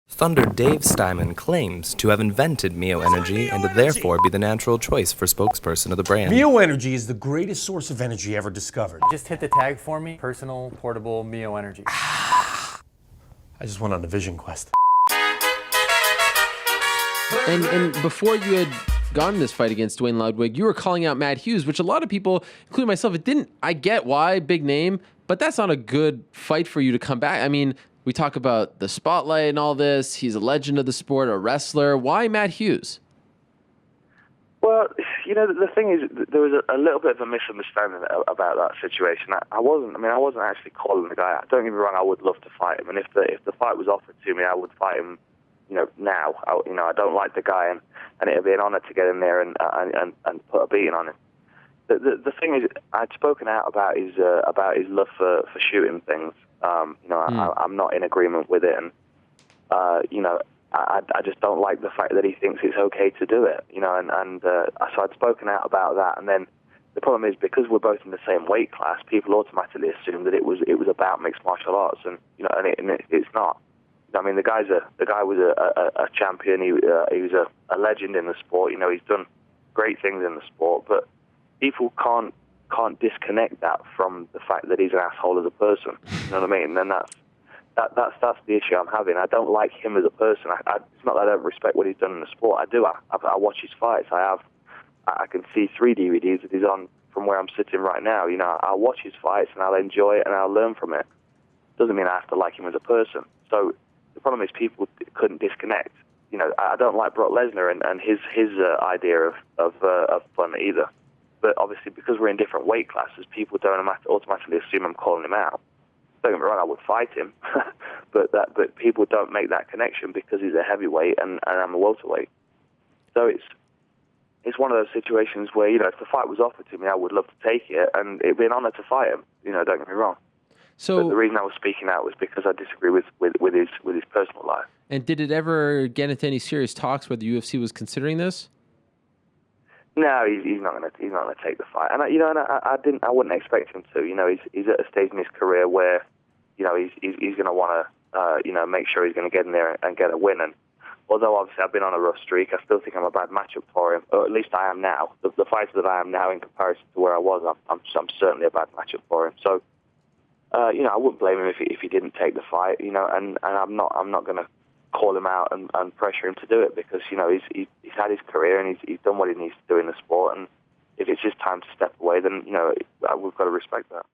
Thunder Dave Steinman claims to have invented Mio Energy and to therefore be the natural choice for spokesperson of the brand. Mio Energy is the greatest source of energy ever discovered. Just hit the tag for me. Personal, portable, Mio Energy. I just went on a vision quest. And before you had gotten this fight against Dwayne Ludwig, you were calling out Matt Hughes, which a lot of people, including myself, I get why, big name, but that's not a good fight for you to come back. I mean, we talk about the spotlight and all this. He's a legend of the sport, a wrestler. Why Matt Hughes? Well, the thing is, there was a little bit of a misunderstanding about that situation. I wasn't actually calling the guy out. Don't get me wrong, I would love to fight him, and if the fight was offered to me, I would fight him. Now. I don't like the guy, and it'd be an honor to get in there and put a beating on him. The thing is, I'd spoken out about his love for shooting things. I'm not in agreement with it, and I just don't like the fact that he thinks it's okay to do it. So I'd spoken out about that, and then the problem is because we're both in the same weight class, people automatically assume that it was about mixed martial arts, and it's not. I mean, the guy was a champion. He was a legend in the sport. He's done great things in the sport, but people can't disconnect that from the fact that he's an asshole as a person. You know what I mean? And then that's the issue I'm having. I don't like him as a person. It's not that I don't respect what he's done in the sport. I do. I watch his fights. I can see 3 DVDs that he's on from where I'm sitting right now. I'll watch his fights and I'll enjoy it and I'll learn from it. Doesn't mean I have to like him as a person. So the problem is people couldn't disconnect. I don't like Brock Lesnar and his idea of fun either. But obviously, because we're in different weight classes, people don't automatically assume I'm calling him out. Don't get me wrong, I would fight him, but people don't make that connection because he's a heavyweight and I'm a welterweight. So it's one of those situations where if the fight was offered to me, I would love to take it, and it'd be an honor to fight him. Don't get me wrong. So but the reason I was speaking out was because I disagree with his personal life. And did it ever get into any serious talks where the UFC was considering this? No, he's not going to take the fight, and I wouldn't expect him to. He's at a stage in his career where, he's going to want to, make sure he's going to get in there and get a win. And although obviously I've been on a rough streak, I still think I'm a bad matchup for him, or at least I am now. The fighter that I am now in comparison to where I was, I'm certainly a bad matchup for him. So, I wouldn't blame him if he didn't take the fight, and I'm not going to call him out and pressure him to do it because he's had his career and he's done what he needs to do in the sport, and if it's his time to step away, then we've got to respect that.